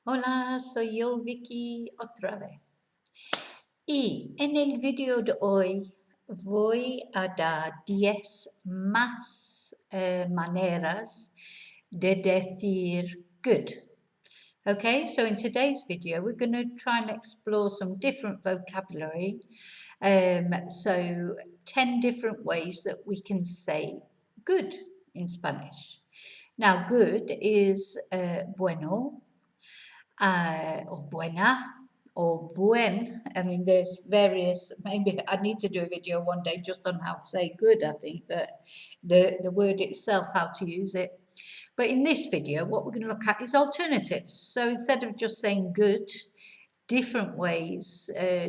Hola, soy yo, Vicky, otra vez. Y en el video de hoy voy a dar 10 más maneras de decir good. Okay, so in today's video, we're going to try and explore some different vocabulary. So 10 different ways that we can say good in Spanish. Now, good is bueno, or buena, or buen. I mean, there's various, maybe I need to do a video one day just on how to say good, I think, but the word itself, how to use it. But in this video, what we're going to look at is alternatives. So instead of just saying good, different ways,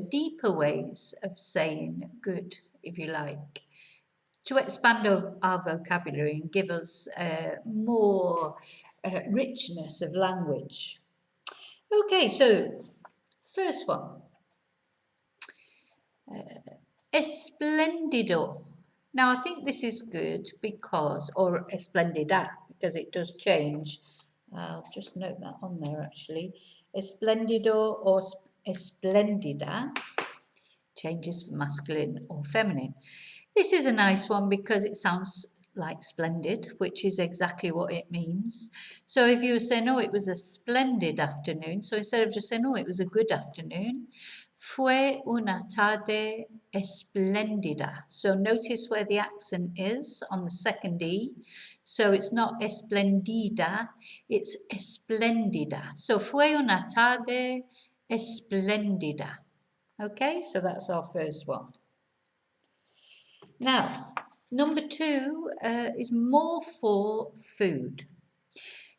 deeper ways of saying good, if you like, to expand our vocabulary and give us more richness of language. Okay, so first one, Splendido. Now, I think this is good because, or Splendida, because it does change. I'll just note that on there actually. Splendido or Splendida changes for masculine or feminine. This is a nice one because it sounds like splendid, which is exactly what it means. So if you were saying, oh, it was a splendid afternoon, so instead of just saying, oh, it was a good afternoon, fue una tarde espléndida. So notice where the accent is on the second E. So it's not esplendida, it's espléndida. So fue una tarde espléndida. Okay, so that's our first one. Now, number two is more for food.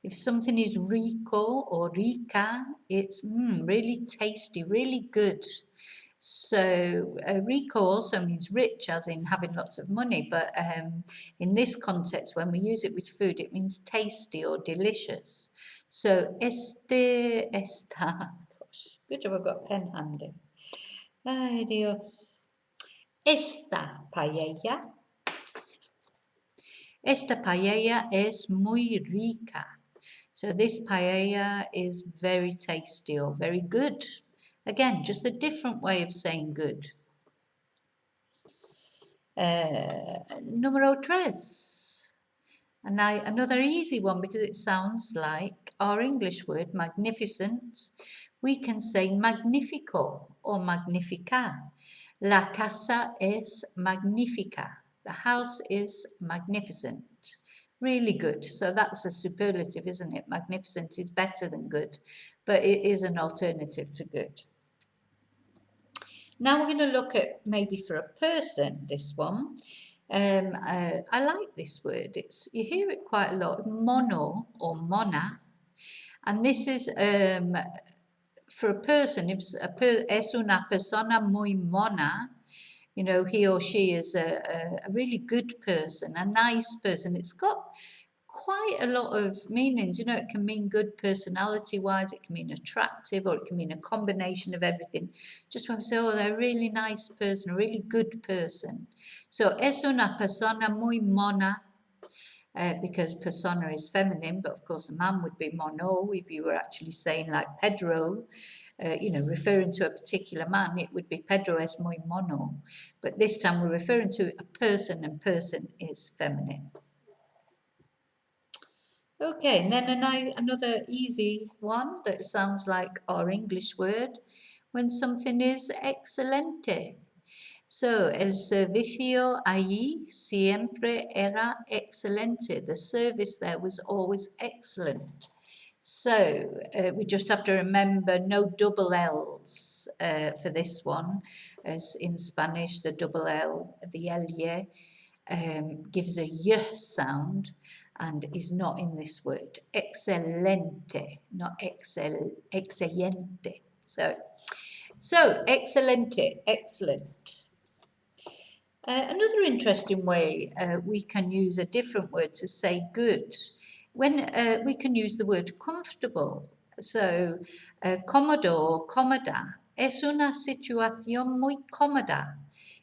If something is rico or rica, it's really tasty, really good. So rico also means rich, as in having lots of money, but in this context, when we use it with food, it means tasty or delicious. So esta, gosh, good job I've got a pen handy. Ay, Dios. Esta paella es muy rica. So this paella is very tasty or very good. Again, just a different way of saying good. Número tres. And another easy one because it sounds like our English word magnificent. We can say magnifico or magnifica. La casa es magnífica. The house is magnificent. Really good. So that's a superlative, isn't it? Magnificent is better than good, but it is an alternative to good. Now we're going to look at maybe for a person, this one. I like this word. You hear it quite a lot, mono or mona. And this is for a person, if es una persona muy mona, you know, he or she is a really good person, a nice person. It's got quite a lot of meanings. You know, it can mean good personality-wise, it can mean attractive, or it can mean a combination of everything. Just when we say, oh, they're a really nice person, a really good person. So, es una persona muy mona, because persona is feminine, but of course a man would be mono. If you were actually saying like Pedro, you know, referring to a particular man, it would be Pedro es muy mono. But this time we're referring to a person, and person is feminine. Okay, and then another easy one that sounds like our English word, when something is excelente. So, el servicio allí siempre era excelente. The service there was always excellent. So, we just have to remember no double L's for this one. As in Spanish, the double L, the L-ye, gives a y sound and is not in this word. Excelente, not excelente. So excelente, excellent. Another interesting way we can use a different word to say good, when we can use the word comfortable. So, Commodore, cómoda, es una situación muy cómoda.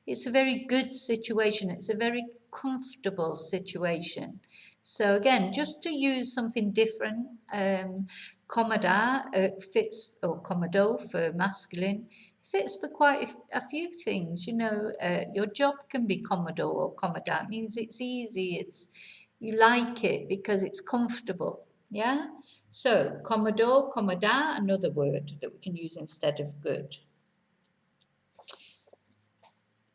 It's a very good situation. It's a very comfortable situation. So again, just to use something different, Commodore fits, or Commodore for masculine, fits for quite a few things. You know, your job can be Commodore or Commodore. It means it's easy, you like it because it's comfortable. Yeah? So, Commodore, Commodore, another word that we can use instead of good.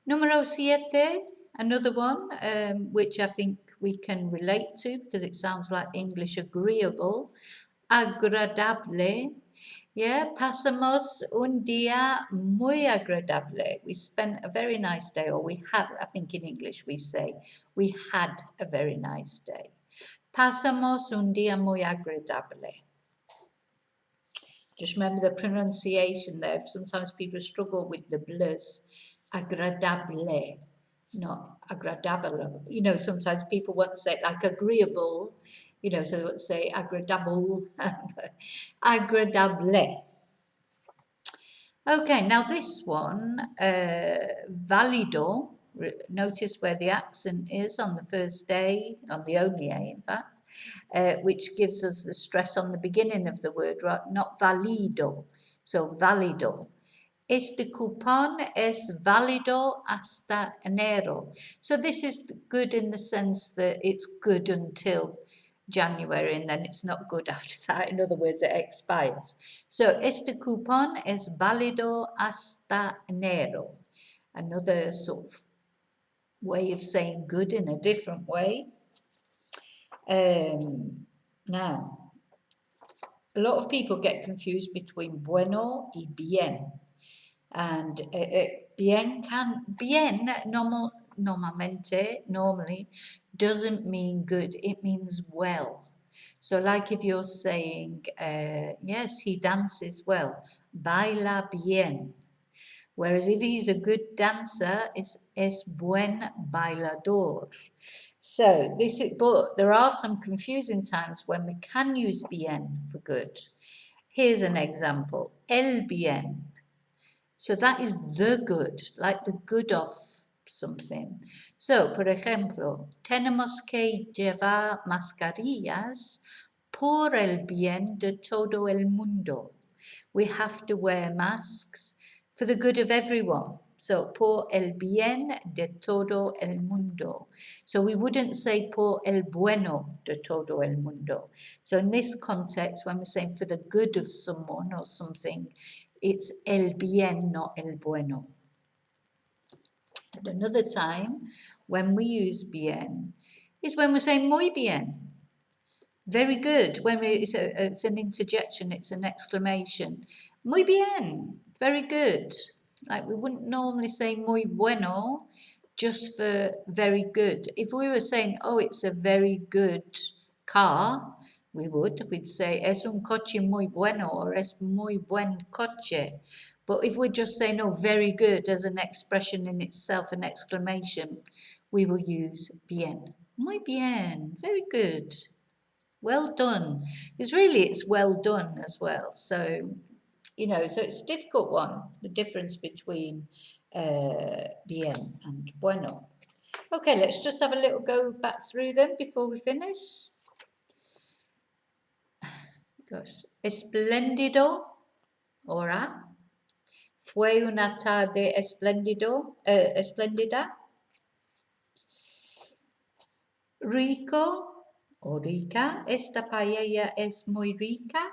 Número 7, another one, which I think we can relate to because it sounds like English agreeable. Agradable. Yeah, pasamos un día muy agradable. We spent a very nice day, or we had, I think in English we say, we had a very nice day. Pasamos un día muy agradable. Just remember the pronunciation there. Sometimes people struggle with the blurs. Agradable, not agradable. You know, sometimes people want to say it like agreeable, you know, so they want to say agradable. Agradable. Okay, now this one, Valido. Notice where the accent is on the first day, on the only A, in fact, which gives us the stress on the beginning of the word, right? Not valido. So valido. Este cupón es válido hasta enero. So this is good in the sense that it's good until January and then it's not good after that. In other words, it expires. So este cupón es válido hasta enero. Another sort of way of saying good in a different way. Now, a lot of people get confused between bueno y bien. And bien normally doesn't mean good, it means well. So like if you're saying, yes, he dances well, baila bien. Whereas if he's a good dancer, es buen bailador. So this is, but there are some confusing times when we can use bien for good. Here's an example, el bien. So that is the good, like the good of something. So, por ejemplo, tenemos que llevar mascarillas por el bien de todo el mundo. We have to wear masks for the good of everyone. So, por el bien de todo el mundo. So, we wouldn't say por el bueno de todo el mundo. So, in this context, when we're saying for the good of someone or something, it's el bien, not el bueno. At another time, when we use bien, is when we're saying muy bien. Very good. When it's an interjection, it's an exclamation. Muy bien. Very good. Like we wouldn't normally say muy bueno just for very good. If we were saying, oh, it's a very good car, we'd say es un coche muy bueno or es muy buen coche. But if we're just saying, oh, very good as an expression in itself, an exclamation, we will use bien. Muy bien. Very good. Well done. Because really it's well done as well. So, you know, so it's a difficult one, the difference between bien and bueno. Okay, let's just have a little go back through them before we finish. Gosh. Esplendido, ora. Fue una tarde espléndida. Rico o rica. Esta paella es muy rica.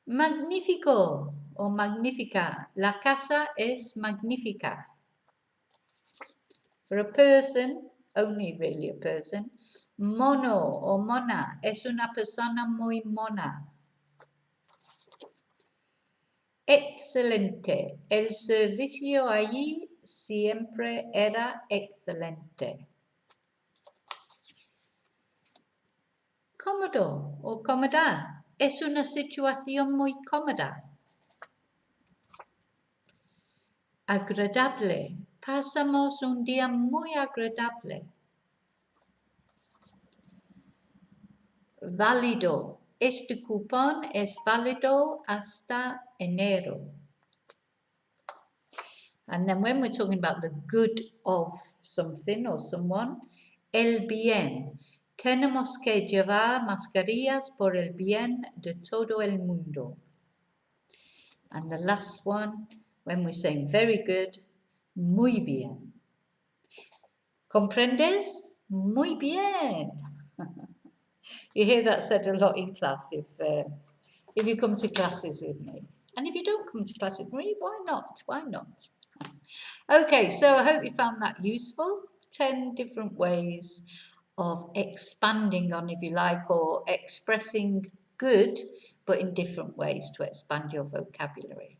Magnífico o magnífica. La casa es magnífica. For a person, only really a person. Mono o mona. Es una persona muy mona. Excelente. El servicio allí siempre era excelente. Cómodo o cómoda. Es una situación muy cómoda. Agradable. Pasamos un día muy agradable. Válido. Este cupón es válido hasta enero. And then when we're talking about the good of something or someone, el bien. Tenemos que llevar mascarillas por el bien de todo el mundo. And the last one, when we're saying very good, muy bien. ¿Comprendes? Muy bien. You hear that said a lot in class if you come to classes with me. And if you don't come to classes with me, why not? Why not? Okay, so I hope you found that useful. 10 different ways of expanding on, if you like, or expressing good, but in different ways to expand your vocabulary.